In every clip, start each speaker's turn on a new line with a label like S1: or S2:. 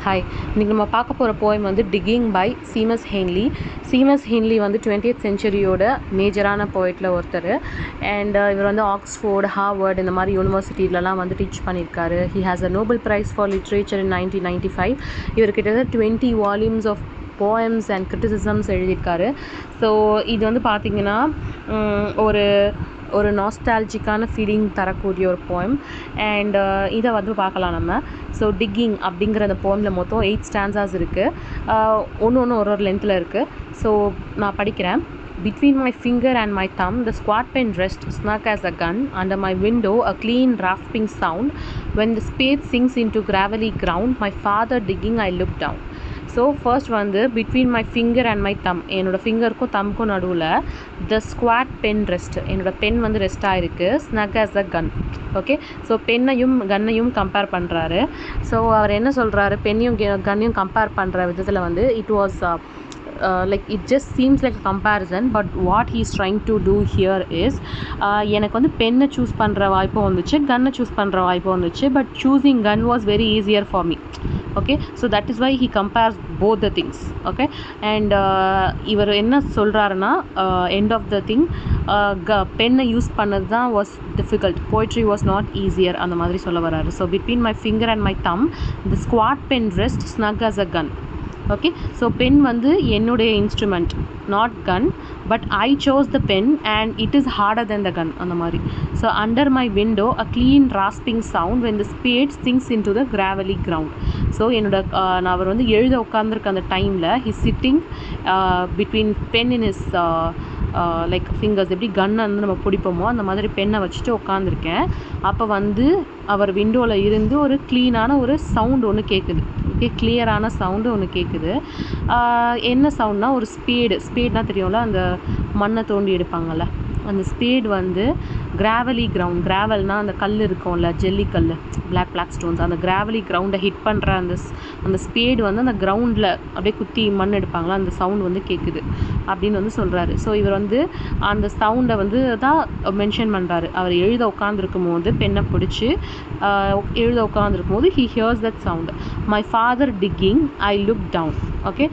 S1: Hi, இன்றைக்கி நம்ம பார்க்க போகிற போயம் வந்து digging by Seamus Heaney. Seamus Heaney வந்து 20th செஞ்சுரியோட மேஜரான போய்ட்டில் ஒருத்தர். அண்ட் இவர் வந்து ஆக்ஸ்ஃபோர்டு, ஹார்வர்டு இந்த மாதிரி யூனிவர்சிட்டிலலாம் வந்து டீச் பண்ணியிருக்காரு. He has a Nobel prize for literature in 1995. இவர் கிட்டத்தட்ட 20 volumes of poems and criticisms எழுதியிருக்காரு. ஸோ இது வந்து பார்த்திங்கன்னா ஒரு நாஸ்டாலஜிக்கான ஃபீலிங் தரக்கூடிய ஒரு போயம். அண்ட் இதை வந்து பார்க்கலாம் நம்ம. ஸோ டிக்கிங் அப்படிங்கிற அந்த போயமில் மொத்தம் 8 ஸ்டான்ஸாஸ் இருக்குது. ஒன்று ஒரு லென்த்தில் இருக்குது. ஸோ நான் படிக்கிறேன். Between my finger and my thumb, the squat pen rests snug as a gun. Under my window, a clean rasping sound. When the spade sinks into gravelly ground, my father digging, I look down. So first வந்து between my finger and my thumb, என்னோடய ஃபிங்கருக்கும் தம்க்கும் நடுவில் the squat pen rest, என்னோடய pen வந்து rest ஆகிருக்கு. Snug as a gun. Okay, so பென்னையும் கன்னையும் கம்பேர் பண்ணுறாரு. ஸோ அவர் என்ன சொல்கிறாரு, பெண்ணையும் கன்னையும் கம்பேர் பண்ணுற விதத்தில் வந்து it was like it just seems like a comparison, but what he's trying to do here is எனக்கு வந்து பென்னை சூஸ் பண்ணுற வாய்ப்பும் வந்துச்சு, கன்னை சூஸ் பண்ணுற வாய்ப்பும் வந்துச்சு, but choosing gun was very easier for me. Okay, so that is why he compares both the things. Okay, and இவர் என்ன சொல்கிறாருன்னா, எண்ட் ஆஃப் த திங், பென்னை யூஸ் பண்ணது தான் was difficult, poetry was not easier, அந்த மாதிரி சொல்ல வராரு. So between my finger and my thumb, the squat pen rest snug as a gun. Okay, so pen வந்து என்னுடைய instrument, not gun, but I chose the pen and it is harder then the gun, அந்த மாதிரி. So under my window a clean rasping sound when the spade sinks into the gravelly ground. So நான் அவர் வந்து எழுத உட்காந்துருக்க அந்த டைமில் his sitting between pen in his like fingers, எப்படி கன்னை வந்து நம்ம பிடிப்போமோ அந்த மாதிரி பென்னை வச்சுட்டு உட்காந்துருக்கேன். அப்போ வந்து அவர் விண்டோவில் இருந்து ஒரு க்ளீனான ஒரு சவுண்டு ஒன்று கேட்குது. ஓகே, கிளியரான சவுண்டு ஒன்று கேட்குது. என்ன சவுண்ட்னா, ஒரு ஸ்பேட்னா தெரியும்ல, அந்த மண்ணை தோண்டி எடுப்பாங்கள்ல, அந்த ஸ்பேட் வந்து கிராவலி கிரவுண்ட், கிராவல்னால் அந்த கல் இருக்கும்ல, ஜெல்லி கல், பிளாக் ஸ்டோன்ஸ், அந்த கிராவலி கிரவுண்டை ஹிட் பண்ணுற அந்த ஸ்பேடு வந்து அந்த கிரவுண்டில் அப்படியே குத்தி மண் எடுப்பாங்களா, அந்த சவுண்ட் வந்து கேட்குது அப்படின்னு வந்து சொல்கிறாரு. ஸோ இவர் வந்து அந்த சவுண்டை வந்து தான் மென்ஷன் பண்ணுறாரு. அவர் எழுத உட்காந்துருக்கும் போது, பெண்ணை பிடிச்சி எழுத உட்காந்துருக்கும் போது he hears that sound. My father digging, I look down. Okay,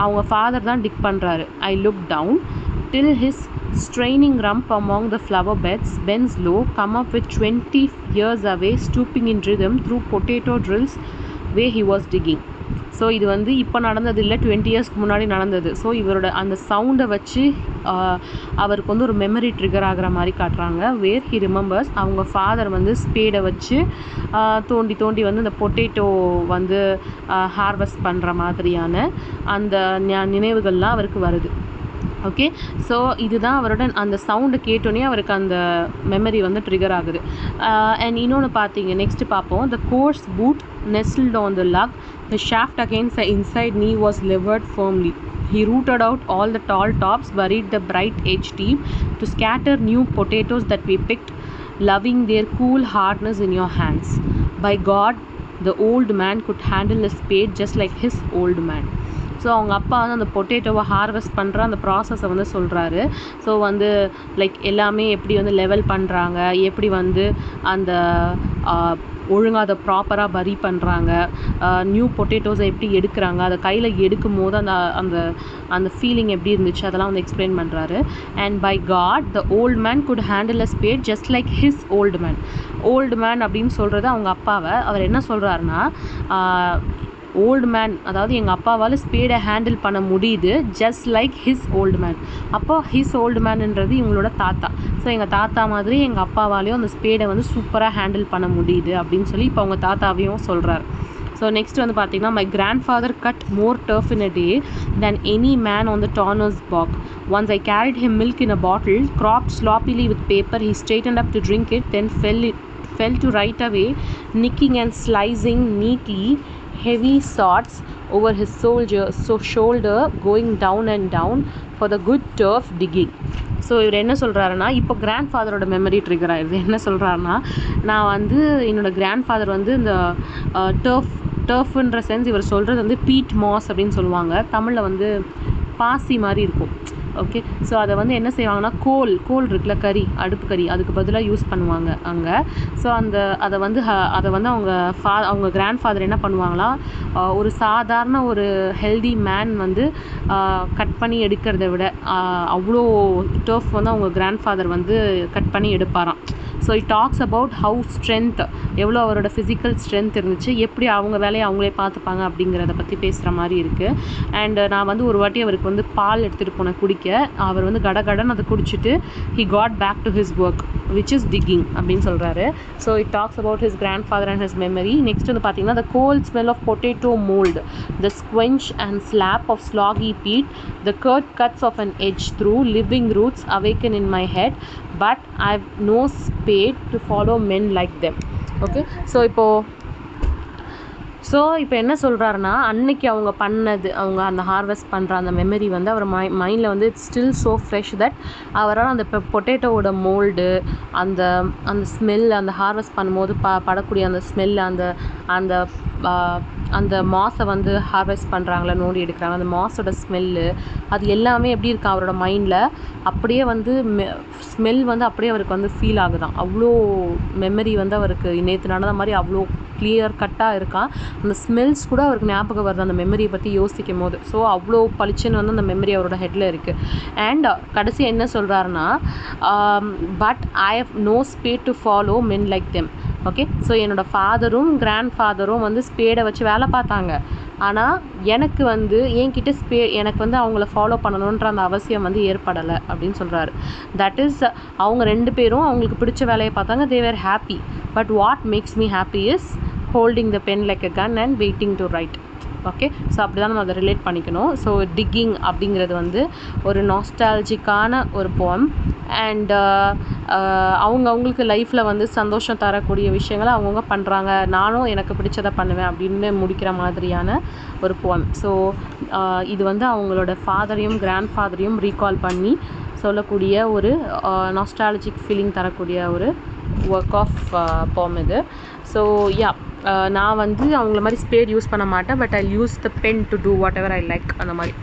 S1: அவங்க ஃபாதர் தான் டிக் பண்ணுறாரு. I look down till his straining rump among the flower beds bends low, come up with 20 years away, stooping in rhythm through potato drills where he was digging. So இது வந்து இப்போ நடந்தது இல்லை, 20 இயர்ஸ்க்கு முன்னாடி நடந்தது. ஸோ இவரோட அந்த சவுண்டை வச்சு அவருக்கு வந்து ஒரு மெமரி ட்ரிகர் ஆகிற மாதிரி காட்டுறாங்க. வேர் ஹி ரிமெம்பர்ஸ், அவங்க ஃபாதர் வந்து ஸ்பேடை வச்சு தோண்டி வந்து அந்த பொட்டேட்டோ வந்து ஹார்வெஸ்ட் பண்ணுற மாதிரியான அந்த நினைவுகள்லாம் அவருக்கு வருது. ஓகே, ஸோ இதுதான் அவரோட அந்த சவுண்டை கேட்டோன்னே அவருக்கு அந்த மெமரி வந்து ட்ரிகர் ஆகுது. அண்ட் இன்னொன்று பார்த்தீங்க, நெக்ஸ்ட்டு பார்ப்போம். The course boot nestled on the lug, the shaft against the inside knee was levered firmly. He rooted out all the tall tops, buried the bright edge deep, to scatter new potatoes that we picked, loving their cool hardness in your hands. By God, the old man could handle a spade just like his old man. So அவங்க அப்பா வந்து அந்த பொட்டேட்டோவை harvest பண்ணுற அந்த ப்ராசஸை வந்து சொல்கிறாரு. So வந்து லைக் எல்லாமே எப்படி வந்து லெவல் பண்ணுறாங்க, எப்படி வந்து அந்த ஒழுங்காக அதை ப்ராப்பராக பரி பண்ணுறாங்க, நியூ பொட்டேட்டோஸை எப்படி எடுக்கிறாங்க, அதை கையில் எடுக்கும் போது அந்த அந்த ஃபீலிங் எப்படி இருந்துச்சு, அதெல்லாம் வந்து எக்ஸ்பிளைன் பண்ணுறாரு. And by God, the old man could handle a spade just like his old man. Old man அப்படின்னு சொல்கிறது அவங்க அப்பாவை. அவர் என்ன சொல்கிறாருன்னா, ஓல்டு மேன், அதாவது எங்கள் அப்பாவால் ஸ்பேடை ஹேண்டில் பண்ண முடியுது just like his old man. அப்போ ஹிஸ் ஓல்டு மேனுன்றது இவங்களோட தாத்தா. ஸோ எங்கள் தாத்தா மாதிரி எங்கள் அப்பாவாலேயும் அந்த ஸ்பேடை வந்து சூப்பராக ஹேண்டில் பண்ண முடியுது அப்படின்னு சொல்லி இப்போ அவங்க தாத்தாவையும் சொல்கிறார். ஸோ நெக்ஸ்ட் வந்து பார்த்திங்கன்னா, my grandfather cut more turf in a day than any man on the Torner's bog. Once I carried him milk in a bottle, cropped sloppily with paper. He straightened up to drink it, then fell to right away, nicking and slicing neatly heavy swords over his shoulder, going down and down for the good turf digging. So இவர் என்ன சொல்கிறாருன்னா, இப்போ grand ஃபாதரோட memory trigger ஆகிடுது. என்ன சொல்கிறாருன்னா, நான் வந்து என்னோடய கிராண்ட் ஃபாதர் வந்து இந்த டர்ஃப்ன்ற சென்ஸ் இவர் சொல்கிறது வந்து பீட் மாஸ் அப்படின்னு சொல்லுவாங்க. தமிழில் வந்து பாசி மாதிரி இருக்கும். ஓகே. ஸோ அதை வந்து என்ன செய்வாங்கன்னா கோல் இருக்குல்ல, அடுப்பு கறி, அதுக்கு பதிலாக யூஸ் பண்ணுவாங்க அங்கே. ஸோ அதை வந்து அவங்க கிராண்ட் ஃபாதர் என்ன பண்ணுவாங்களா, ஒரு சாதாரண ஒரு ஹெல்தி மேன் வந்து கட் பண்ணி எடுக்கிறத விட அவ்வளோ டஃப் வந்து அவங்க கிராண்ட் ஃபாதர் வந்து கட் பண்ணி எடுப்பாராம். So it talks about how strength, எவ்வளோ அவரோட ஃபிசிக்கல் ஸ்ட்ரென்த் இருந்துச்சு, எப்படி அவங்க வேலையை அவங்களே பார்த்துப்பாங்க அப்படிங்கிறத பற்றி பேசுகிற மாதிரி இருக்குது. அண்ட் நான் வந்து ஒரு வாட்டி அவருக்கு வந்து பால் எடுத்துகிட்டு போனேன் குடிக்க. அவர் வந்து கடகடன்னு அதை குடிச்சிட்டு he got back to his work which is digging அப்படின்னு சொல்கிறாரு. So it tax about his grandfather and his memory. Next வந்து பார்த்தீங்கன்னா the cold smell of potato mold, the squench and slap of sloggy peat, the curt cuts of an edge through living roots awaken in my head, but I've no spade to follow men like them. Okay. So இப்போ என்ன சொல்கிறாருன்னா, அன்னைக்கு அவங்க பண்ணது, அவங்க அந்த harvest பண்ணுற அந்த மெமரி வந்து அவர் மைண்டில் வந்து it's still so fresh that அவரால் அந்த பொட்டேட்டோவோட மோல்டு, அந்த அந்த ஸ்மெல், அந்த ஹார்வெஸ்ட் பண்ணும்போது படக்கூடிய அந்த ஸ்மெல், அந்த அந்த மாஸை வந்து ஹார்வெஸ்ட் பண்ணுறாங்களா, நோண்டி எடுக்கிறாங்க, அந்த மாஸோட ஸ்மெல்லு, அது எல்லாமே எப்படி இருக்கா அவரோட மைண்டில், அப்படியே வந்து ஸ்மெல் வந்து அப்படியே அவருக்கு வந்து ஃபீல் ஆகுதான். அவ்வளோ மெமரி வந்து அவருக்கு நேற்று நடந்த மாதிரி அவ்வளோ கிளியர் கட்டாக இருக்கான். அந்த ஸ்மெல்ஸ் கூட அவருக்கு ஞாபகம் வருது அந்த மெமரியை பற்றி யோசிக்கும் போது. ஸோ அவ்வளோ பளிச்சுன்னு வந்து அந்த மெமரி அவரோட ஹெட்டில் இருக்குது. அண்ட் கடைசி என்ன சொல்கிறாருன்னா, but I have no spade to follow men like them. Okay. So என்னோடய ஃபாதரும் கிராண்ட் ஃபாதரும் வந்து ஸ்பேடை வச்சு வேலை பார்த்தாங்க. ஆனால் எனக்கு வந்து என்கிட்ட எனக்கு வந்து அவங்கள ஃபாலோ பண்ணணுன்ற அந்த அவசியம் வந்து ஏற்படலை அப்படின்னு சொல்கிறாரு. தட் இஸ், அவங்க 2 பேரும் அவங்களுக்கு பிடிச்ச வேலையை பார்த்தாங்க. They were happy. But what makes me happy is holding the pen like a gun and waiting to write. Okay. So அப்படி தான் நம்ம அதை ரிலேட் பண்ணிக்கணும். ஸோ டிக்கிங் அப்படிங்கிறது வந்து ஒரு நாஸ்டாலஜிக்கான ஒரு போம். அண்ட் அவங்களுக்கு லைஃப்பில் வந்து சந்தோஷம் தரக்கூடிய விஷயங்களை அவங்கவுங்க பண்ணுறாங்க, நானும் எனக்கு பிடிச்சதை பண்ணுவேன் அப்படின்னு முடிக்கிற மாதிரியான ஒரு போம். ஸோ இது வந்து அவங்களோட ஃபாதரையும் கிராண்ட் ஃபாதரையும் ரீகால் பண்ணி சொல்லக்கூடிய ஒரு நாஸ்டாலஜிக் ஃபீலிங் தரக்கூடிய ஒரு ஒர்க் ஆஃப் போம் இது. ஸோ நான் வந்து அவங்கள மாதிரி ஸ்பேட் யூஸ் பண்ண மாட்டேன். But I use the pen to do whatever I like அந்த மாதிரி.